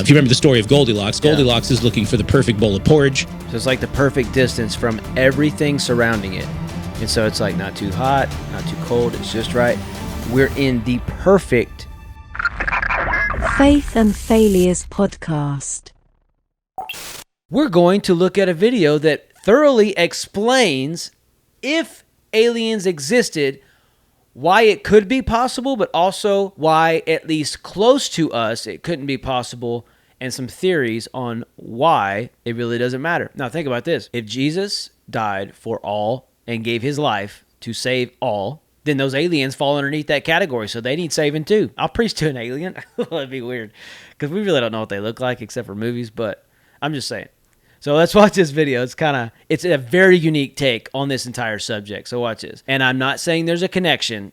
If you remember the story of Goldilocks, Goldilocks is looking for the perfect bowl of porridge. So it's like the perfect distance from everything surrounding it. And so it's like not too hot, not too cold, it's just right. We're in the perfect Faith and Failures podcast. We're going to look at a video that thoroughly explains if aliens existed, why it could be possible, but also why at least close to us it couldn't be possible, and some theories on why it really doesn't matter. Now think about this. If Jesus died for all and gave his life to save all, then those aliens fall underneath that category, so they need saving too. I'll preach to an alien. That'd be weird, because we really don't know what they look like except for movies, but I'm just saying. So let's watch this video. It's a very unique take on this entire subject. So watch this. And I'm not saying there's a connection,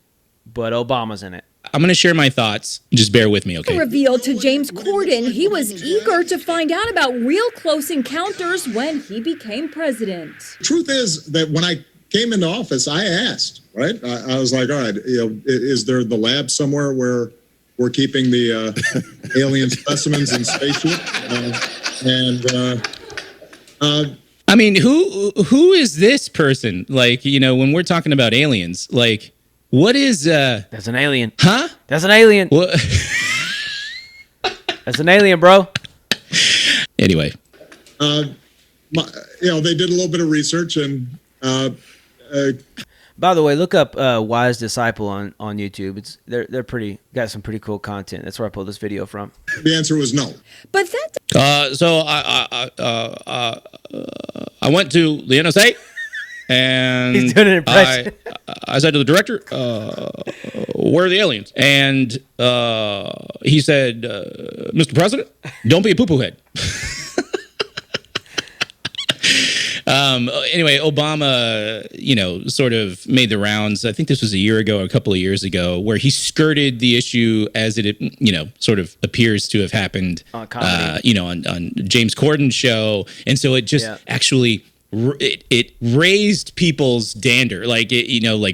but Obama's in it. I'm going to share my thoughts. Just bear with me, okay? Revealed to James Corden he was eager to find out about real close encounters when he became president. Truth is that when I came into office, I asked, right? I was like, all right, is there the lab somewhere where we're keeping the alien specimens in spaceship? I mean, who is this person? Like, when we're talking about aliens, like, what is... That's an alien. Huh? That's an alien. What? That's an alien, bro. Anyway. They did a little bit of research and... By the way, look up Wise Disciple on YouTube. They're got some pretty cool content. That's where I pulled this video from. The answer was no. But that So I went to the NSA and He's doing an impression. I said to the director, where are the aliens? And he said, Mr. President, don't be a poo-poo head. Anyway, Obama, sort of made the rounds. I think this was a year ago or a couple of years ago, where he skirted the issue as it, sort of appears to have happened, on James Corden's show. And so it just actually, it raised people's dander. Like,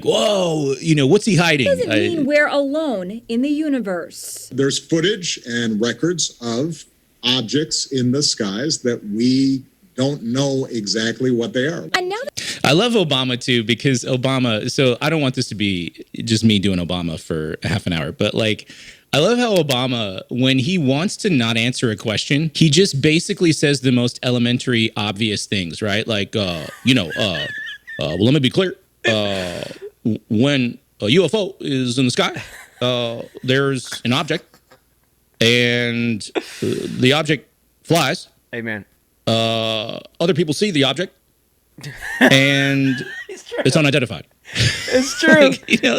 whoa, what's he hiding? doesn't mean we're alone in the universe. There's footage and records of objects in the skies that we don't know exactly what they are. And now I love Obama too, because Obama, so I don't want this to be just me doing Obama for half an hour, but I love how Obama, when he wants to not answer a question, he just basically says the most elementary, obvious things, right? Like, well, let me be clear. When a UFO is in the sky, there's an object, and the object flies. Amen. Other people see the object, and it's unidentified. It's true.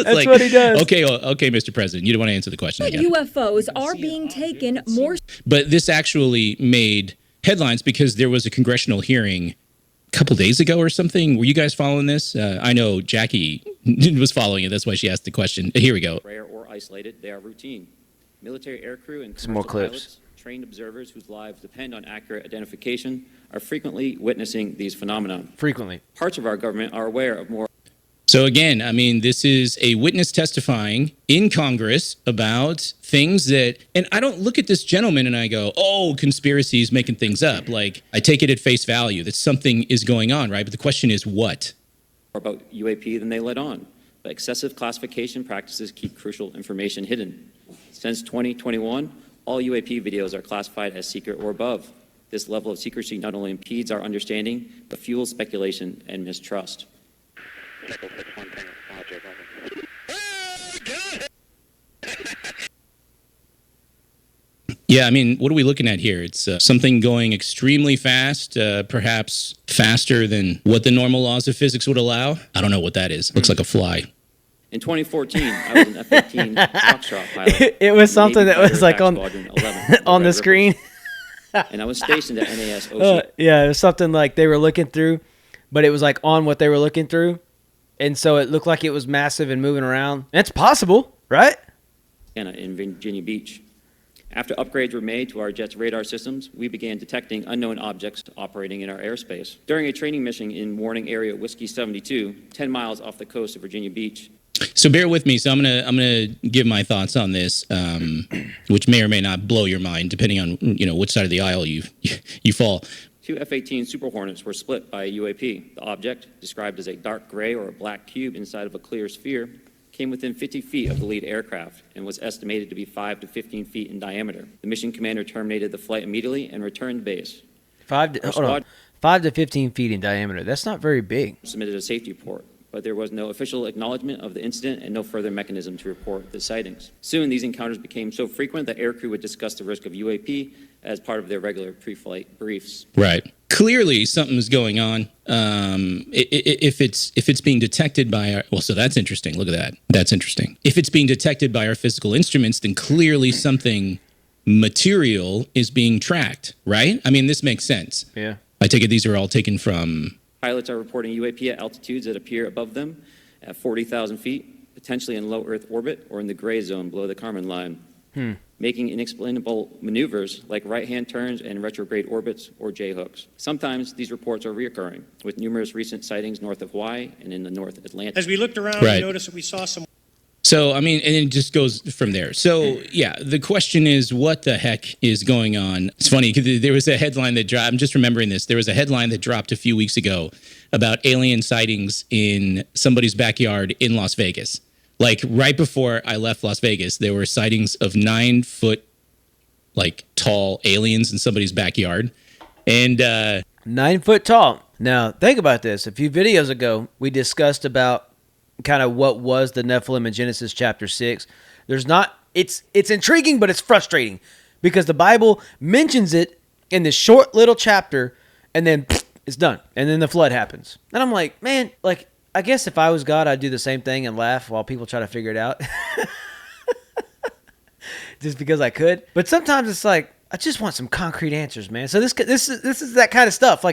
That's what he does. Okay, Mr. President, you don't want to answer the question again. UFOs are being taken more. But this actually made headlines because there was a congressional hearing a couple days ago or something. Were you guys following this? I know Jackie was following it. That's why she asked the question. Here we go. Rare or isolated, they are routine. Military aircrew and Some more commercial clips. pilots, trained observers whose lives depend on accurate identification, are frequently witnessing these phenomena. Frequently. Parts of our government are aware of more. So again, I mean, this is a witness testifying in Congress about things that, and I don't look at this gentleman and I go, oh, conspiracies, making things up. Like, I take it at face value that something is going on, right? But the question is what? About UAP than they let on, but excessive classification practices keep crucial information hidden. Since 2021, all UAP videos are classified as secret or above. This level of secrecy not only impedes our understanding, but fuels speculation and mistrust. Yeah, I mean, what are we looking at here? It's something going extremely fast, perhaps faster than what the normal laws of physics would allow. I don't know what that is. Looks like a fly. In 2014, I was an F-15 Foxtrot pilot. It was something that was like on 11, on the screen. And I was stationed at NAS Ocean. Yeah, it was something like they were looking through, but it was like on what they were looking through. And so it looked like it was massive and moving around. It's possible, right? In Virginia Beach. After upgrades were made to our jet's radar systems, we began detecting unknown objects operating in our airspace. During a training mission in Warning Area Whiskey 72, 10 miles off the coast of Virginia Beach, So bear with me. So I'm gonna give my thoughts on this, which may or may not blow your mind, depending on which side of the aisle you fall. Two F-18 Super Hornets were split by a UAP. The object, described as a dark gray or a black cube inside of a clear sphere, came within 50 feet of the lead aircraft and was estimated to be 5 to 15 feet in diameter. The mission commander terminated the flight immediately and returned to base. 5 to 15 feet in diameter. That's not very big. Submitted a safety report, but there was no official acknowledgement of the incident and no further mechanism to report the sightings. Soon, these encounters became so frequent that aircrew would discuss the risk of UAP as part of their regular pre-flight briefs. Right. Clearly, something's going on. If it's being detected by our, so that's interesting. Look at that. That's interesting. If it's being detected by our physical instruments, then clearly something material is being tracked, right? I mean, this makes sense. Yeah. I take it these are all taken from... Pilots are reporting UAP at altitudes that appear above them at 40,000 feet, potentially in low Earth orbit or in the gray zone below the Kármán line, making inexplainable maneuvers like right-hand turns and retrograde orbits or J-hooks. Sometimes these reports are reoccurring, with numerous recent sightings north of Hawaii and in the North Atlantic. As we looked around, Right. we noticed that we saw some. So, I mean, and it just goes from there. So, yeah, the question is, what the heck is going on? It's funny, because there was a headline that dropped. I'm just remembering this. There was a headline that dropped a few weeks ago about alien sightings in somebody's backyard in Las Vegas. Like, right before I left Las Vegas, there were sightings of 9-foot, tall aliens in somebody's backyard. And 9 foot tall. Now, think about this. A few videos ago, we discussed about kind of what was the Nephilim in Genesis chapter 6. It's intriguing, but it's frustrating because the Bible mentions it in this short little chapter and then it's done. And then the flood happens. And I'm like, man, I guess if I was God, I'd do the same thing and laugh while people try to figure it out. Just because I could. But sometimes it's like, I just want some concrete answers, man. So this is that kind of stuff.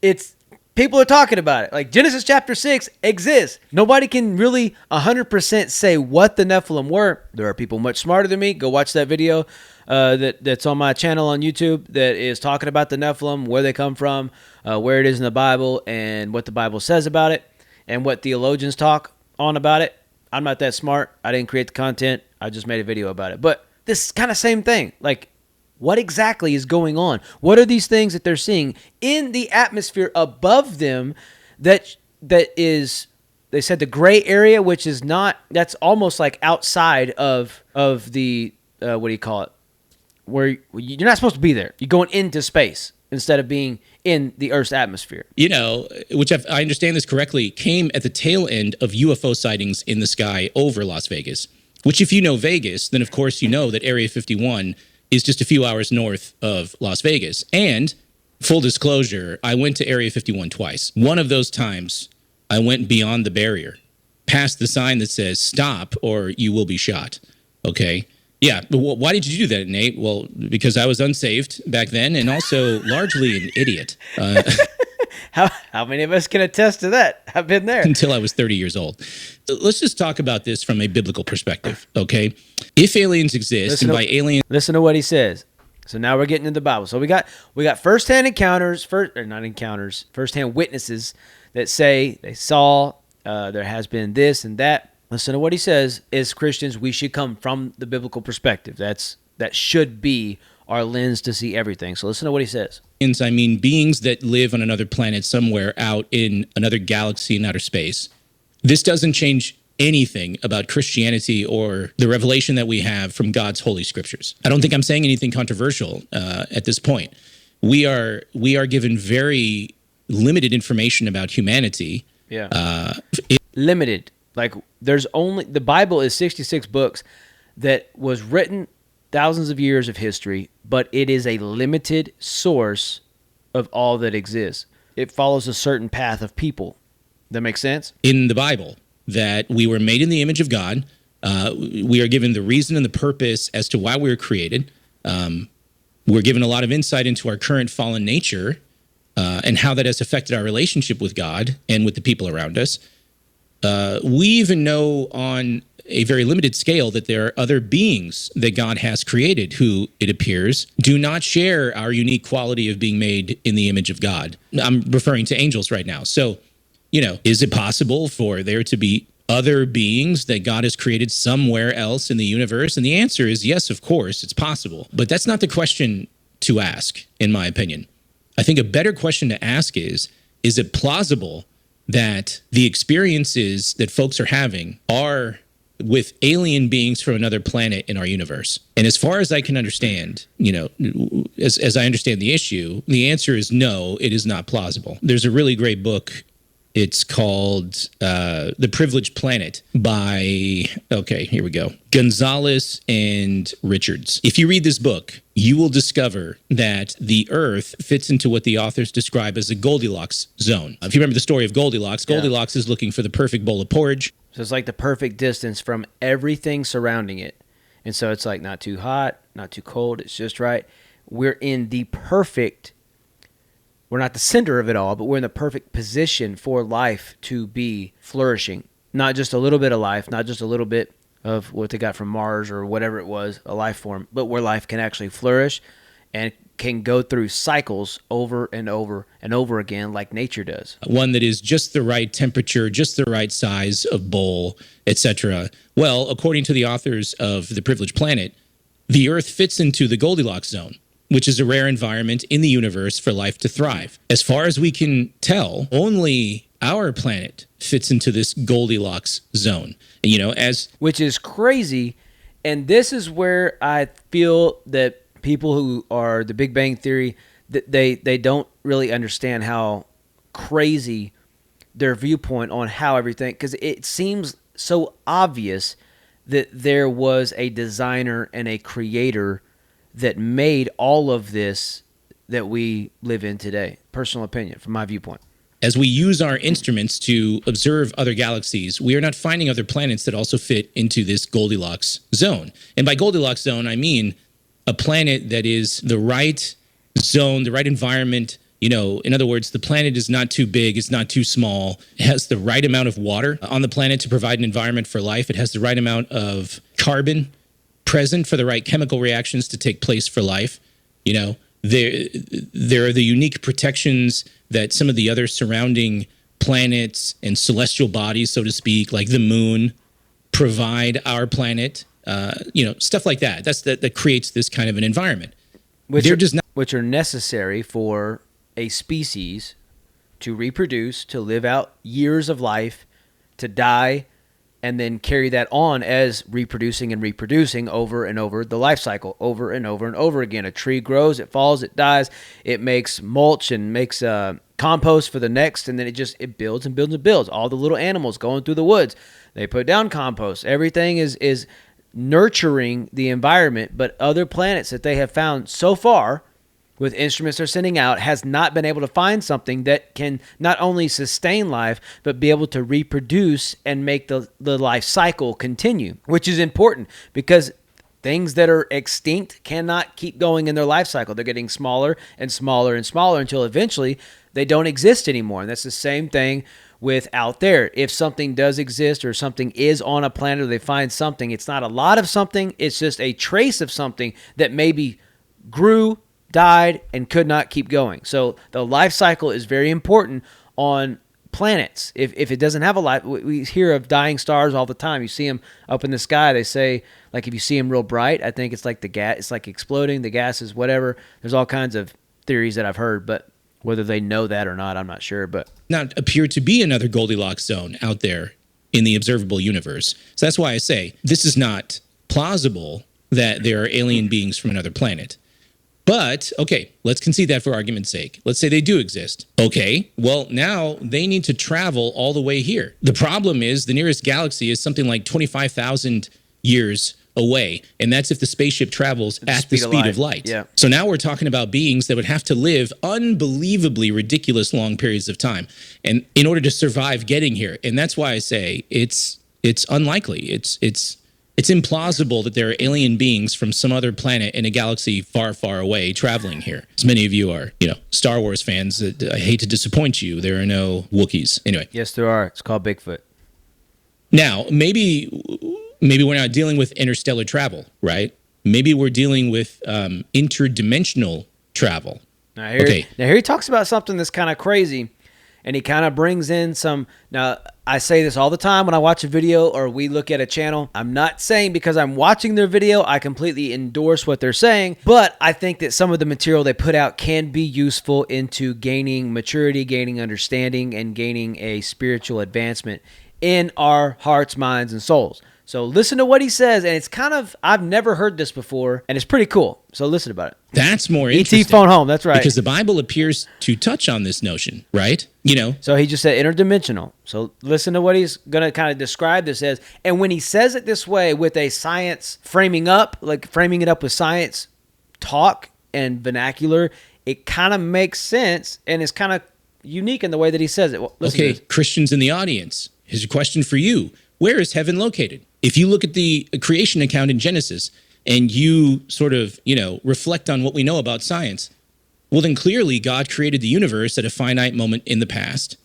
It's people are talking about it. Like Genesis chapter 6 exists. Nobody can really 100% say what the Nephilim were. There are people much smarter than me. Go watch that video that's on my channel on YouTube that is talking about the Nephilim, where they come from, where it is in the Bible, and what the Bible says about it, and what theologians talk on about it. I'm not that smart. I didn't create the content. I just made a video about it. But this kind of same thing. What exactly is going on? What are these things that they're seeing in the atmosphere above them that is, they said, the gray area, which is not, that's almost like outside of the, what do you call it? Where you're not supposed to be there. You're going into space instead of being in the Earth's atmosphere. Which if I understand this correctly, came at the tail end of UFO sightings in the sky over Las Vegas, which if you know Vegas, then of course you know that Area 51 is just a few hours north of Las Vegas. And full disclosure, I went to Area 51 twice. One of those times, I went beyond the barrier, past the sign that says stop or you will be shot. Okay? Yeah. Why did you do that, Nate? Well, because I was unsaved back then and also largely an idiot. How many of us can attest to that? I've been there. Until I was 30 years old. Let's just talk about this from a biblical perspective, okay? If aliens exist, and by aliens... Listen to what he says. So now we're getting into the Bible. So we got firsthand encounters, firsthand witnesses that say they saw, there has been this and that. Listen to what he says. As Christians, we should come from the biblical perspective. That should be our lens to see everything. So listen to what he says. I mean beings that live on another planet somewhere out in another galaxy in outer space. This doesn't change anything about Christianity or the revelation that we have from God's holy scriptures. I don't think I'm saying anything controversial at this point. We are given very limited information about humanity. Yeah. Limited. There's only, the Bible is 66 books that was written thousands of years of history, but it is a limited source of all that exists. It follows a certain path of people. That makes sense? In the Bible, that we were made in the image of God. We are given the reason and the purpose as to why we were created. We're given a lot of insight into our current fallen nature and how that has affected our relationship with God and with the people around us. We even know on a very limited scale that there are other beings that God has created who, it appears, do not share our unique quality of being made in the image of God. I'm referring to angels right now. So, is it possible for there to be other beings that God has created somewhere else in the universe? And the answer is yes, of course, it's possible. But that's not the question to ask, in my opinion. I think a better question to ask is it plausible that the experiences that folks are having are with alien beings from another planet in our universe? And as far as I can understand, as I understand the issue, the answer is no, it is not plausible. There's a really great book. It's called The Privileged Planet by, here we go, Gonzalez and Richards. If you read this book, you will discover that the Earth fits into what the authors describe as a Goldilocks zone. If you remember the story of Goldilocks, Goldilocks is looking for the perfect bowl of porridge. So it's like the perfect distance from everything surrounding it. And so it's like not too hot, not too cold. It's just right. We're in the perfect, we're not the center of it all, but we're in the perfect position for life to be flourishing. Not just a little bit of life, not just a little bit of what they got from Mars or whatever it was, a life form, but where life can actually flourish and can go through cycles over and over and over again like nature does. One that is just the right temperature, just the right size of bowl, etc. Well, according to the authors of The Privileged Planet, the Earth fits into the Goldilocks zone, which is a rare environment in the universe for life to thrive. As far as we can tell, only our planet fits into this Goldilocks zone. Which is crazy. And this is where I feel that people who are the Big Bang Theory, they don't really understand how crazy their viewpoint on how everything, because it seems so obvious that there was a designer and a creator that made all of this that we live in today. Personal opinion, from my viewpoint. As we use our instruments to observe other galaxies, we are not finding other planets that also fit into this Goldilocks zone. And by Goldilocks zone, I mean a planet that is the right zone, the right environment. In other words, the planet is not too big, it's not too small. It has the right amount of water on the planet to provide an environment for life. It has the right amount of carbon present for the right chemical reactions to take place for life. There are the unique protections that some of the other surrounding planets and celestial bodies, so to speak, like the moon, provide our planet. Stuff like that. That creates this kind of an environment. Which are necessary for a species to reproduce, to live out years of life, to die, and then carry that on as reproducing and reproducing over and over the life cycle, over and over and over again. A tree grows, it falls, it dies, it makes mulch and makes compost for the next, and then it builds and builds and builds. All the little animals going through the woods, they put down compost. Everything is nurturing the environment, but other planets that they have found so far with instruments they're sending out has not been able to find something that can not only sustain life, but be able to reproduce and make the life cycle continue, which is important because things that are extinct cannot keep going in their life cycle. They're getting smaller and smaller and smaller until eventually they don't exist anymore. And that's the same thing with out there. If something does exist or something is on a planet or they find something, it's not a lot of something, it's just a trace of something that maybe grew, died, and could not keep going. So the life cycle is very important on planets. If it doesn't have a life, we hear of dying stars all the time. You see them up in the sky. They say, like, if you see them real bright, I think it's like the gas, it's like exploding, the gases, whatever. There's all kinds of theories that I've heard, but whether they know that or not, I'm not sure. But not appear to be another Goldilocks zone out there in the observable universe. So that's why I say this is not plausible that there are alien beings from another planet. But, okay, let's concede that for argument's sake. Let's say they do exist. Okay, well, now they need to travel all the way here. The problem is the nearest galaxy is something like 25,000 years away, and that's if the spaceship travels at the speed of light. Yeah. So now we're talking about beings that would have to live unbelievably ridiculous long periods of time and in order to survive getting here. And that's why I say it's unlikely. It's implausible that there are alien beings from some other planet in a galaxy far, far away traveling here. As many of you are, Star Wars fans, I hate to disappoint you. There are no Wookiees. Anyway. Yes, there are. It's called Bigfoot. Now, maybe we're not dealing with interstellar travel, right? Maybe we're dealing with interdimensional travel. Now here he talks about something that's kind of crazy, and he kind of brings in some. Now, I say this all the time when I watch a video or we look at a channel. I'm not saying because I'm watching their video, I completely endorse what they're saying, but I think that some of the material they put out can be useful into gaining maturity, gaining understanding, and gaining a spiritual advancement in our hearts, minds, and souls. So listen to what he says, and it's kind of, I've never heard this before, and it's pretty cool. So listen about it. That's more interesting. ET phone home, that's right. Because the Bible appears to touch on this notion, right? You know. So he just said interdimensional. So listen to what he's going to kind of describe this as. And when he says it this way with a science framing up, like framing it up with science talk and vernacular, it kind of makes sense, and it's kind of unique in the way that he says it. Well, okay, Christians in the audience, here's a question for you. Where is heaven located? If you look at the creation account in Genesis and you sort of, reflect on what we know about science, well, then clearly God created the universe at a finite moment in the past.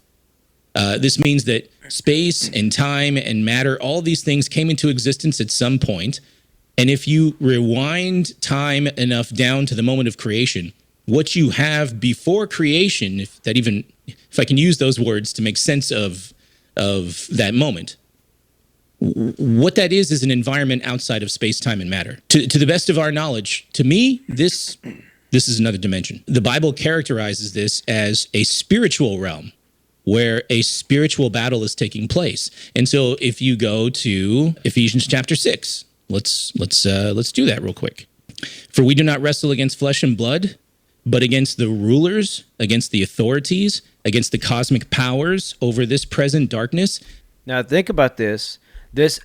This means that space and time and matter, all these things came into existence at some point. And if you rewind time enough down to the moment of creation, what you have before creation, if I can use those words to make sense of that moment, what that is an environment outside of space, time, and matter. To the best of our knowledge, to me, this is another dimension. The Bible characterizes this as a spiritual realm where a spiritual battle is taking place. And so if you go to Ephesians chapter 6, let's do that real quick. For we do not wrestle against flesh and blood, but against the rulers, against the authorities, against the cosmic powers over this present darkness. Now think about this.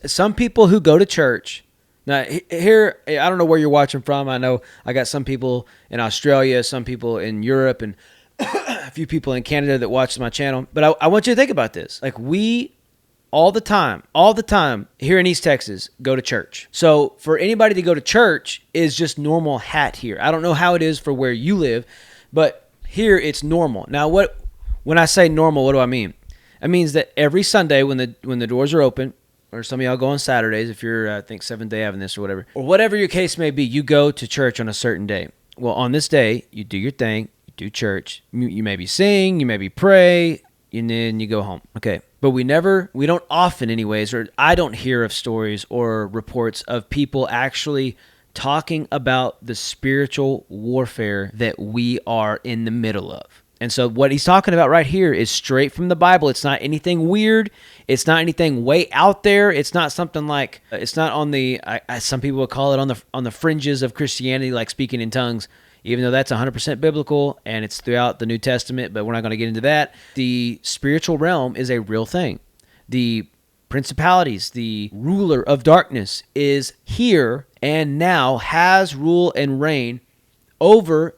Some people who go to church. Now here, I don't know where you're watching from. I know I got some people in Australia, some people in Europe, and a few people in Canada that watch my channel. But I want you to think about this. Like we, all the time here in East Texas, go to church. So for anybody to go to church is just normal hat here. I don't know how it is for where you live, but here it's normal. Now when I say normal, what do I mean? It means that every Sunday when the doors are open, or some of y'all go on Saturdays if you're, I think, Seventh-day Adventist or whatever your case may be, you go to church on a certain day. Well, on this day, you do your thing, you do church. You maybe sing, you maybe pray, and then you go home. Okay. But we don't often anyways, or I don't hear of stories or reports of people actually talking about the spiritual warfare that we are in the middle of. And so what he's talking about right here is straight from the Bible. It's not anything weird. It's not anything way out there. It's not something like, it's not on the, some people would call it on the fringes of Christianity, like speaking in tongues, even though that's 100% biblical and it's throughout the New Testament, but we're not going to get into that. The spiritual realm is a real thing. The principalities, the ruler of darkness is here and now has rule and reign over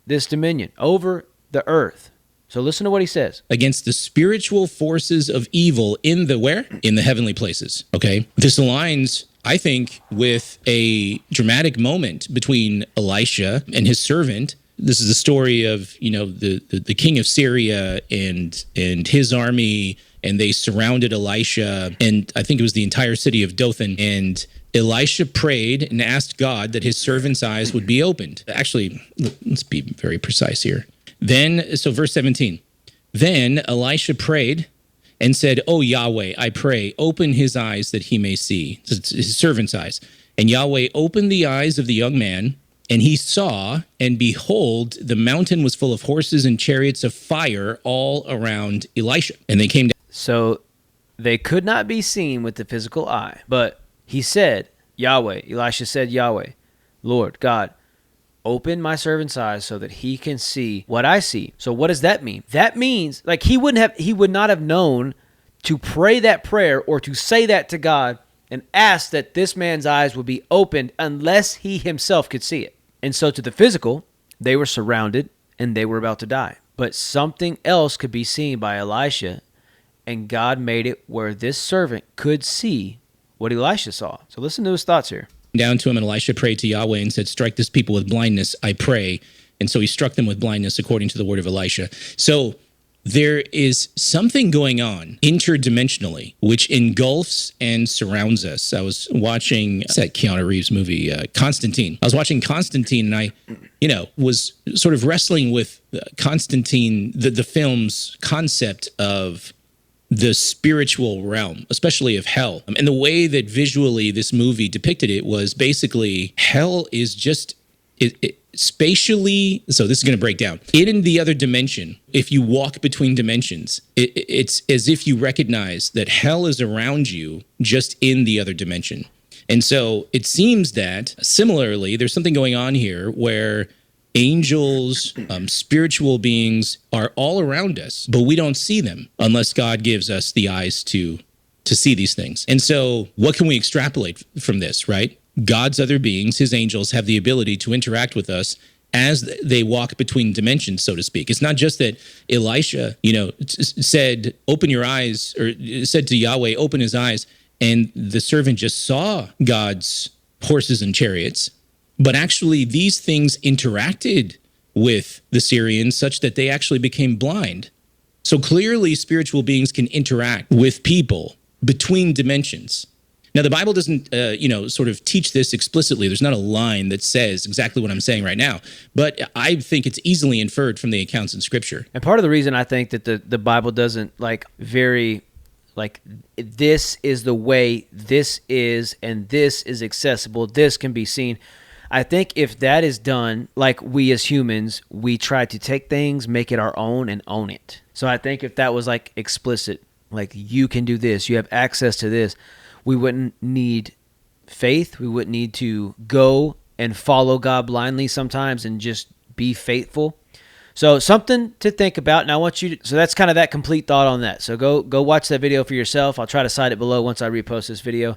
this dominion, over the earth. So listen to what he says. Against the spiritual forces of evil in the where? In the heavenly places. Okay. This aligns, I think, with a dramatic moment between Elisha and his servant. This is the story of, the king of Syria and his army, and they surrounded Elisha, and I think it was the entire city of Dothan, and Elisha prayed and asked God that his servant's eyes would be opened. Actually, let's be very precise here. So verse 17, then Elisha prayed and said, "Oh Yahweh, I pray, open his eyes that he may see," his servant's eyes. And Yahweh opened the eyes of the young man, and he saw, and behold, the mountain was full of horses and chariots of fire all around Elisha. And they came down. So they could not be seen with the physical eye, but he said, Yahweh, Elisha said, Yahweh, Lord God, open my servant's eyes so that he can see what I see. So what does that mean? That means like he would not have known to pray that prayer or to say that to God and ask that this man's eyes would be opened unless he himself could see it. And so to the physical, they were surrounded and they were about to die. But something else could be seen by Elisha, and God made it where this servant could see what Elisha saw. So listen to his thoughts here. Down to him, and Elisha prayed to Yahweh and said, "Strike this people with blindness, I pray." And so he struck them with blindness according to the word of Elisha. So there is something going on interdimensionally, which engulfs and surrounds us. I was watching that Keanu Reeves movie, Constantine. I was watching Constantine, and I, was sort of wrestling with Constantine, the film's concept of the spiritual realm, especially of hell. And the way that visually this movie depicted it was basically hell is just spatially. So this is going to break down. In the other dimension, if you walk between dimensions, it's as if you recognize that hell is around you just in the other dimension. And so it seems that similarly, there's something going on here where angels, spiritual beings are all around us, but we don't see them unless God gives us the eyes to see these things. And so what can we extrapolate from this, right? God's other beings, his angels, have the ability to interact with us as they walk between dimensions, so to speak. It's not just that Elisha, said, open your eyes, or said to Yahweh, open his eyes, and the servant just saw God's horses and chariots. But actually, these things interacted with the Syrians such that they actually became blind. So clearly, spiritual beings can interact with people between dimensions. Now, the Bible doesn't, sort of teach this explicitly. There's not a line that says exactly what I'm saying right now. But I think it's easily inferred from the accounts in Scripture. And part of the reason I think that the Bible doesn't this is the way this is, and this is accessible, this can be seen. I think if that is done, like we as humans, we try to take things, make it our own, and own it. So I think if that was like explicit, like you can do this, you have access to this, we wouldn't need faith. We wouldn't need to go and follow God blindly sometimes and just be faithful. So something to think about. And I want you to, so that's kind of that complete thought on that. So go watch that video for yourself. I'll try to cite it below once I repost this video.